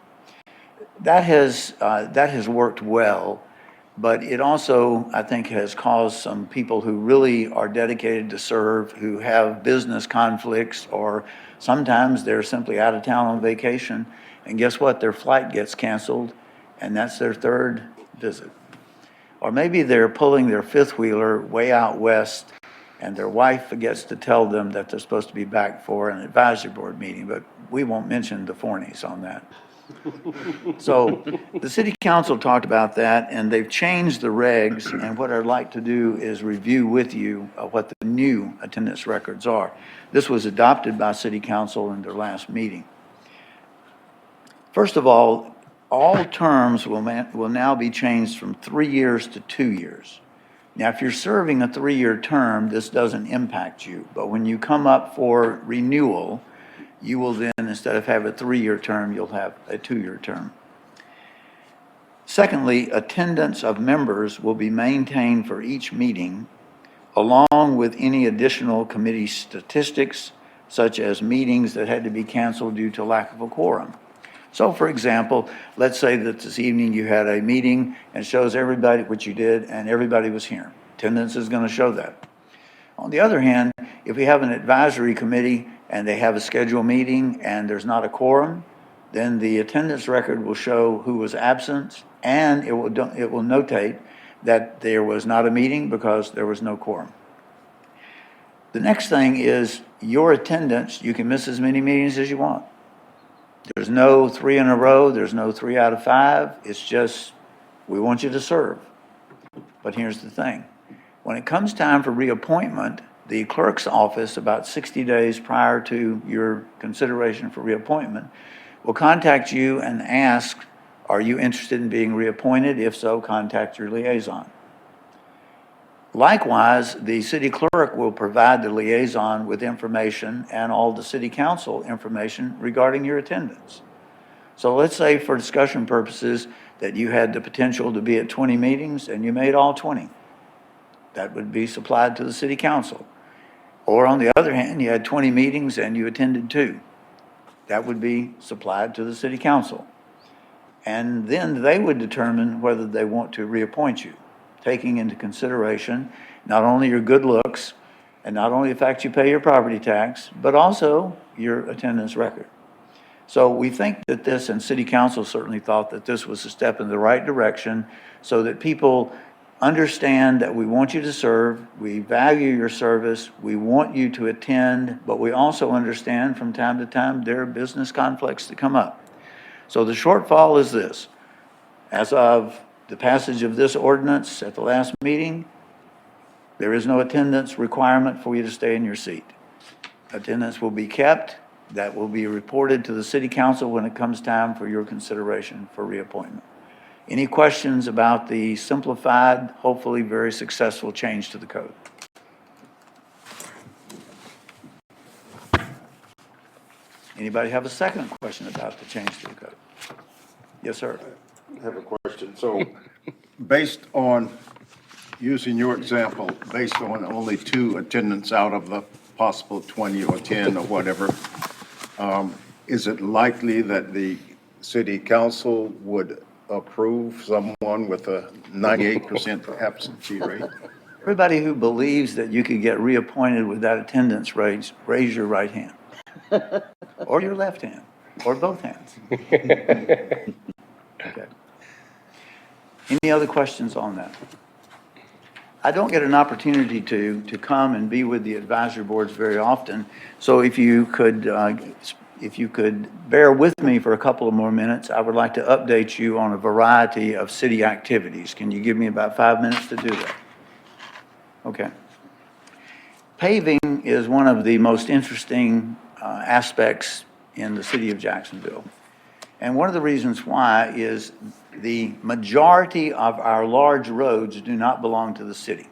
That has worked well, but it also, I think, has caused some people who really are dedicated to serve, who have business conflicts, or sometimes they're simply out of town on vacation, and guess what? Their flight gets canceled, and that's their 3rd visit. Or maybe they're pulling their 5th wheeler way out west, and their wife forgets to tell them that they're supposed to be back for an advisory board meeting, but we won't mention the Forneys on that. So the city council talked about that, and they've changed the regs, and what I'd like to do is review with you what the new attendance records are. This was adopted by city council in their last meeting. First of all terms will now be changed from 3 years to 2 years. Now, if you're serving a 3-year term, this doesn't impact you. But when you come up for renewal, you will then, instead of have a 3-year term, you'll have a 2-year term. Secondly, attendance of members will be maintained for each meeting, along with any additional committee statistics, such as meetings that had to be canceled due to lack of a quorum. So, for example, let's say that this evening you had a meeting and shows everybody what you did and everybody was here. Attendance is going to show that. On the other hand, if we have an advisory committee and they have a scheduled meeting and there's not a quorum, then the attendance record will show who was absent, and it will notate that there was not a meeting because there was no quorum. The next thing is your attendance. You can miss as many meetings as you want. There's no 3 in a row. There's no 3 out of 5. It's just, we want you to serve. But here's the thing. When it comes time for reappointment, the clerk's office, about 60 days prior to your consideration for reappointment, will contact you and ask, are you interested in being reappointed? If so, contact your liaison. Likewise, the city clerk will provide the liaison with information and all the city council information regarding your attendance. So let's say, for discussion purposes, that you had the potential to be at 20 meetings and you made all 20. That would be supplied to the city council. Or on the other hand, you had 20 meetings and you attended 2. That would be supplied to the city council. And then they would determine whether they want to reappoint you, taking into consideration not only your good looks and not only the fact you pay your property tax, but also your attendance record. So we think that this, and City Council certainly thought that this was a step in the right direction so that people understand that we want you to serve, we value your service, we want you to attend, but we also understand from time to time there are business conflicts that come up. So the shortfall is this. As of the passage of this ordinance at the last meeting, there is no attendance requirement for you to stay in your seat. Attendance will be kept. That will be reported to the City Council when it comes time for your consideration for reappointment. Any questions about the simplified, hopefully very successful change to the code? Anybody have a second question about the change to the code? Yes, sir. I have a question. So, based on, using your example, based on only 2 attendance out of the possible 20 or 10 or whatever, is it likely that the city council would approve someone with a 98% absentee rate? Everybody who believes that you could get reappointed with that attendance rate, raise your right hand. Or your left hand, or both hands. Okay. Any other questions on that? I don't get an opportunity to come and be with the advisory boards very often, so if you could bear with me for a couple of more minutes, I would like to update you on a variety of city activities. Can you give me about 5 minutes to do that? Okay. Paving is one of the most interesting aspects in the city of Jacksonville. And one of the reasons why is the majority of our large roads do not belong to the city.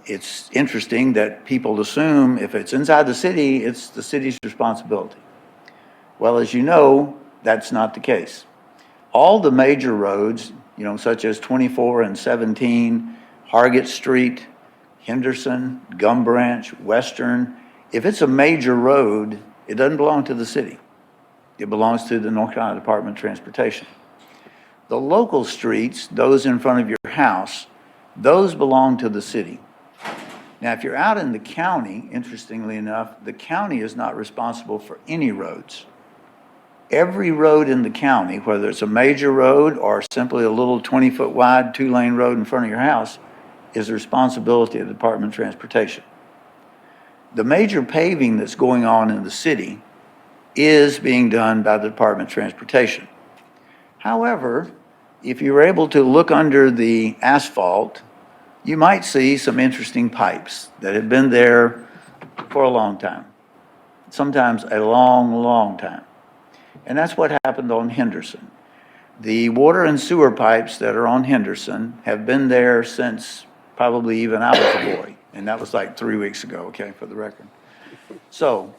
It's interesting that people assume if it's inside the city, it's the city's responsibility. Well, as you know, that's not the case. All the major roads, such as 24 and 17, Hargett Street, Henderson, Gum Branch, Western, if it's a major road, it doesn't belong to the city. It belongs to the North Carolina Department of Transportation. The local streets, those in front of your house, those belong to the city. Now, if you're out in the county, interestingly enough, the county is not responsible for any roads. Every road in the county, whether it's a major road or simply a little 20-foot wide 2-lane road in front of your house, is the responsibility of the Department of Transportation. The major paving that's going on in the city is being done by the Department of Transportation. However, if you're able to look under the asphalt, you might see some interesting pipes that have been there for a long time, sometimes a long, long time. And that's what happened on Henderson. The water and sewer pipes that are on Henderson have been there since probably even I was a boy. And that was like 3 weeks ago, okay, for the record. So,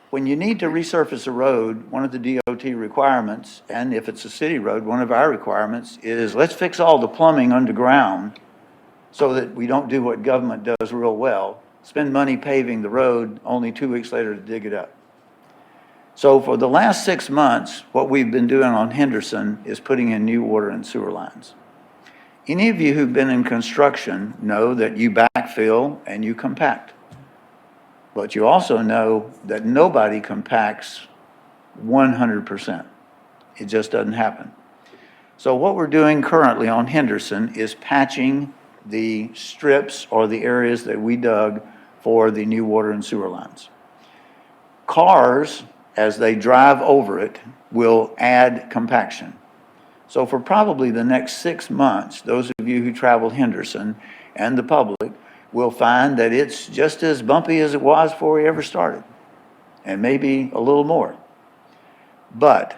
when you need to resurface a road, one of the DOT requirements, and if it's a city road, one of our requirements is let's fix all the plumbing underground so that we don't do what government does real well, spend money paving the road, only 2 weeks later to dig it up. So for the last 6 months, what we've been doing on Henderson is putting in new water and sewer lines. Any of you who've been in construction know that you backfill and you compact. But you also know that nobody compacts 100%. It just doesn't happen. So what we're doing currently on Henderson is patching the strips or the areas that we dug for the new water and sewer lines. Cars, as they drive over it, will add compaction. So for probably the next 6 months, those of you who travel Henderson and the public will find that it's just as bumpy as it was before we ever started, and maybe a little more. But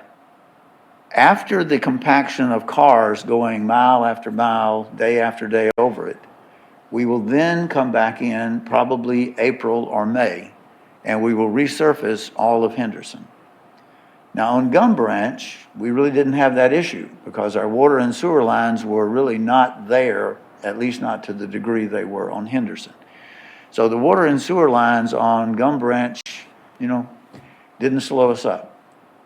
after the compaction of cars going mile after mile, day after day over it, we will then come back in probably April or May, and we will resurface all of Henderson. Now on Gum Branch, we really didn't have that issue because our water and sewer lines were really not there, at least not to the degree they were on Henderson. So the water and sewer lines on Gum Branch, didn't slow us up.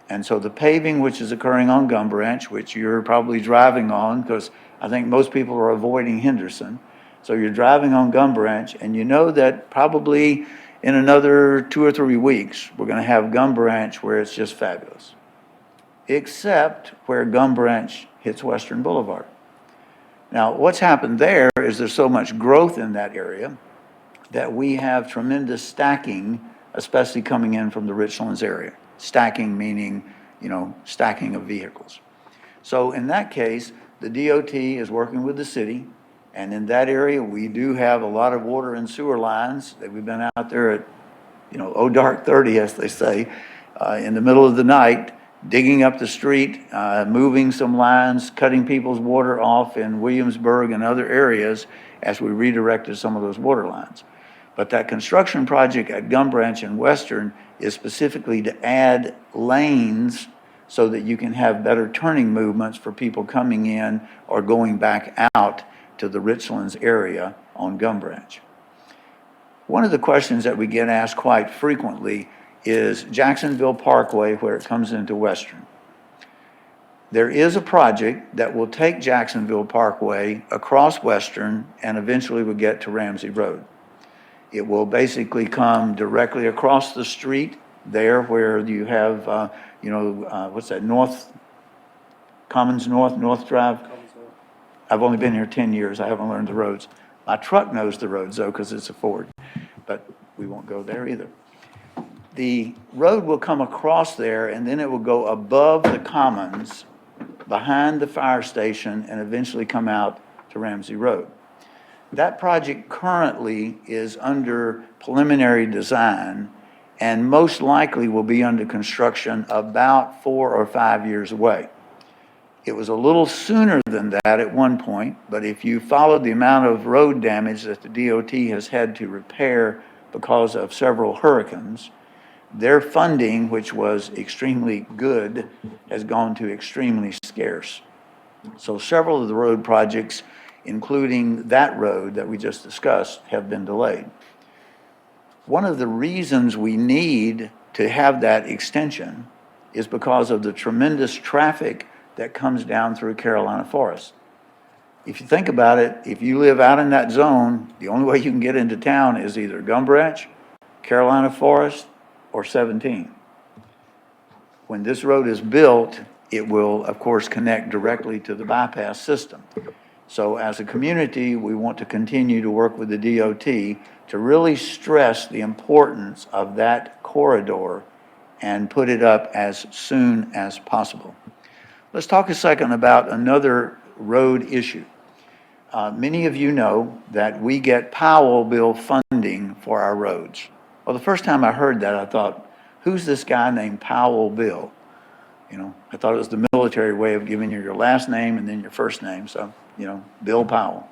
And so the paving which is occurring on Gum Branch, which you're probably driving on, because I think most people are avoiding Henderson. So you're driving on Gum Branch, and you know that probably in another 2 or 3 weeks, we're going to have Gum Branch where it's just fabulous. Except where Gum Branch hits Western Boulevard. Now, what's happened there is there's so much growth in that area that we have tremendous stacking, especially coming in from the Richlands area. Stacking meaning, stacking of vehicles. So in that case, the DOT is working with the city, and in that area, we do have a lot of water and sewer lines that we've been out there at, dark 30, as they say, in the middle of the night, digging up the street, moving some lines, cutting people's water off in Williamsburg and other areas as we redirected some of those water lines. But that construction project at Gum Branch and Western is specifically to add lanes so that you can have better turning movements for people coming in or going back out to the Richlands area on Gum Branch. One of the questions that we get asked quite frequently is Jacksonville Parkway, where it comes into Western. There is a project that will take Jacksonville Parkway across Western and eventually will get to Ramsey Road. It will basically come directly across the street there where you have, what's that, Commons North Drive? I've only been here 10 years. I haven't learned the roads. My truck knows the roads, though, because it's a Ford. But we won't go there either. The road will come across there, and then it will go above the Commons, behind the fire station, and eventually come out to Ramsey Road. That project currently is under preliminary design and most likely will be under construction about 4 or 5 years away. It was a little sooner than that at one point, but if you followed the amount of road damage that the DOT has had to repair because of several hurricanes, their funding, which was extremely good, has gone to extremely scarce. So several of the road projects, including that road that we just discussed, have been delayed. One of the reasons we need to have that extension is because of the tremendous traffic that comes down through Carolina Forest. If you think about it, if you live out in that zone, the only way you can get into town is either Gum Branch, Carolina Forest, or 17. When this road is built, it will, of course, connect directly to the bypass system. So as a community, we want to continue to work with the DOT to really stress the importance of that corridor and put it up as soon as possible. Let's talk a second about another road issue. Many of you know that we get Powell bill funding for our roads. Well, the first time I heard that, I thought, Who's this guy named Powell Bill? You know, I thought it was the military way of giving you your last name and then your first name, so, you know, Bill Powell.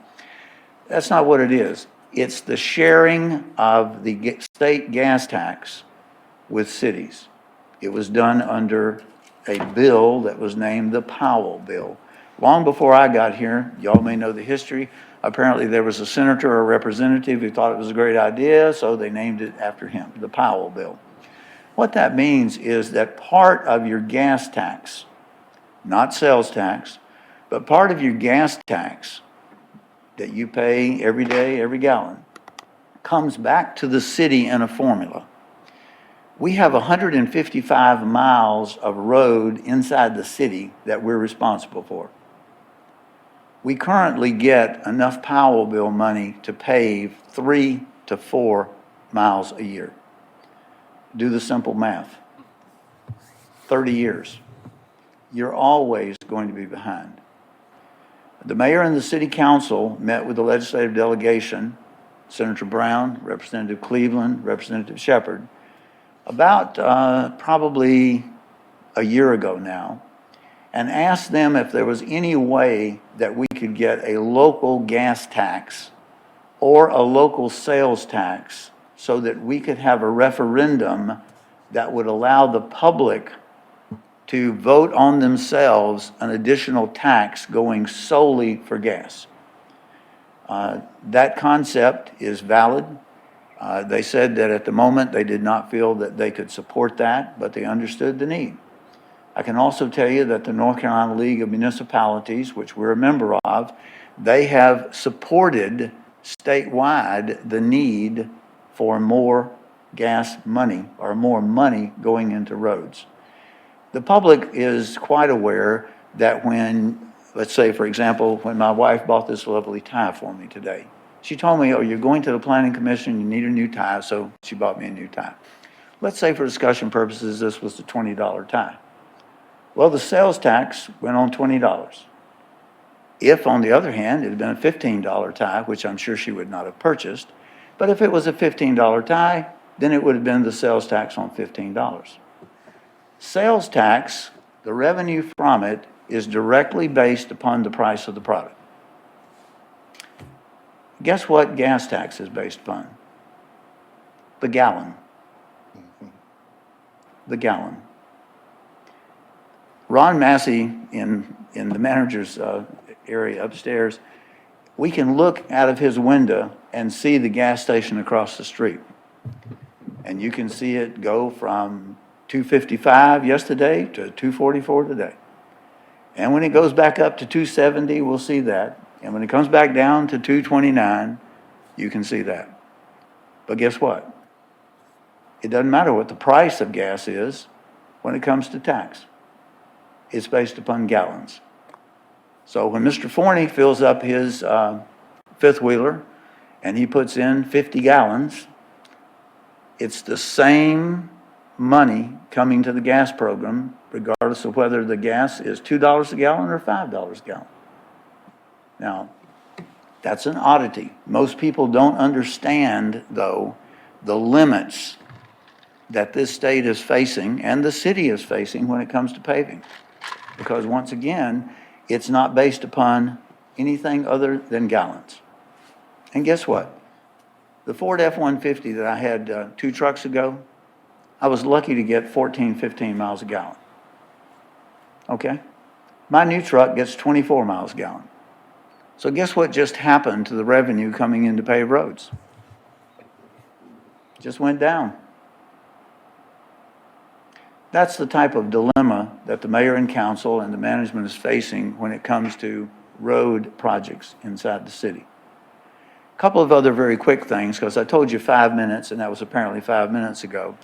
That's not what it is. It's the sharing of the state gas tax with cities. It was done under a bill that was named the Powell Bill. Long before I got here, y'all may know the history, apparently there was a senator or representative who thought it was a great idea, so they named it after him, the Powell Bill. What that means is that part of your gas tax, not sales tax, but part of your gas tax that you pay every day, every gallon, comes back to the city in a formula. We have 155 miles of road inside the city that we're responsible for. We currently get enough Powell Bill money to pave 3 to 4 miles a year. Do the simple math. 30 years. You're always going to be behind. The mayor and the city council met with the legislative delegation, Senator Brown, Representative Cleveland, Representative Shepherd, about probably a year ago now, and asked them if there was any way that we could get a local gas tax or a local sales tax so that we could have a referendum that would allow the public to vote on themselves an additional tax going solely for gas. That concept is valid. They said that at the moment they did not feel that they could support that, but they understood the need. I can also tell you that the North Carolina League of Municipalities, which we're a member of, they have supported statewide the need for more gas money or more money going into roads. The public is quite aware that when, let's say, for example, when my wife bought this lovely tie for me today, she told me, oh, you're going to the planning commission, you need a new tie, so she bought me a new tie. Let's say for discussion purposes, this was the $20 tie. Well, the sales tax went on $20. If, on the other hand, it had been a $15 tie, which I'm sure she would not have purchased, but if it was a $15 tie, then it would have been the sales tax on $15. Sales tax, the revenue from it, is directly based upon the price of the product. Guess what gas tax is based upon? The gallon. The gallon. Ron Massey, in the manager's area upstairs, we can look out of his window and see the gas station across the street. And you can see it go from $2.55 yesterday to $2.44 today. And when it goes back up to $2.70, we'll see that. And when it comes back down to $2.29, you can see that. But guess what? It doesn't matter what the price of gas is when it comes to tax. It's based upon gallons. So when Mr. Forney fills up his fifth wheeler and he puts in 50 gallons, it's the same money coming to the gas program, regardless of whether the gas is $2 a gallon or $5 a gallon. Now, that's an oddity. Most people don't understand, though, the limits that this state is facing and the city is facing when it comes to paving. Because once again, it's not based upon anything other than gallons. And guess what? The Ford F-150 that I had 2 trucks ago, I was lucky to get 14, 15 miles a gallon. Okay? My new truck gets 24 miles a gallon. So guess what just happened to the revenue coming into paved roads? Just went down. That's the type of dilemma that the mayor and council and the management is facing when it comes to road projects inside the city. A couple of other very quick things, because I told you 5 minutes, and that was apparently 5 minutes ago.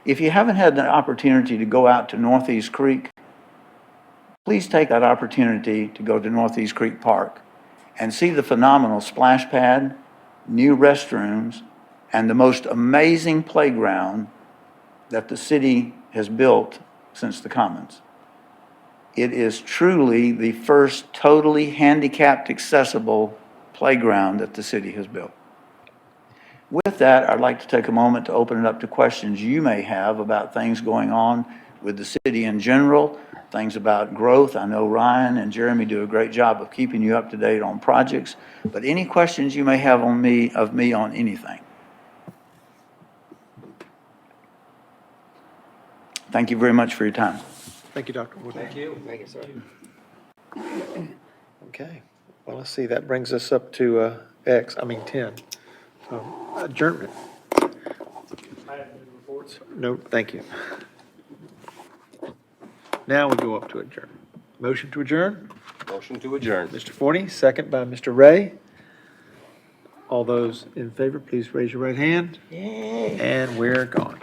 If you haven't had the opportunity to go out to Northeast Creek, please take that opportunity to go to Northeast Creek Park and see the phenomenal splash pad, new restrooms, and the most amazing playground that the city has built since the Commons. It is truly the first totally handicapped accessible playground that the city has built. With that, I'd like to take a moment to open it up to questions you may have about things going on with the city in general, things about growth. I know Ryan and Jeremy do a great job of keeping you up to date on projects, but any questions you may have on me on anything. Thank you very much for your time. Thank you, Dr. Woodward. Thank you. Thank you, sir. Okay, well, let's see, that brings us up to 10. So, adjournment. I have no reports. No, thank you. Now we go up to adjourn. Motion to adjourn? Motion to adjourn. Mr. Forney, second by Mr. Ray. All those in favor, please raise your right hand. And we're gone.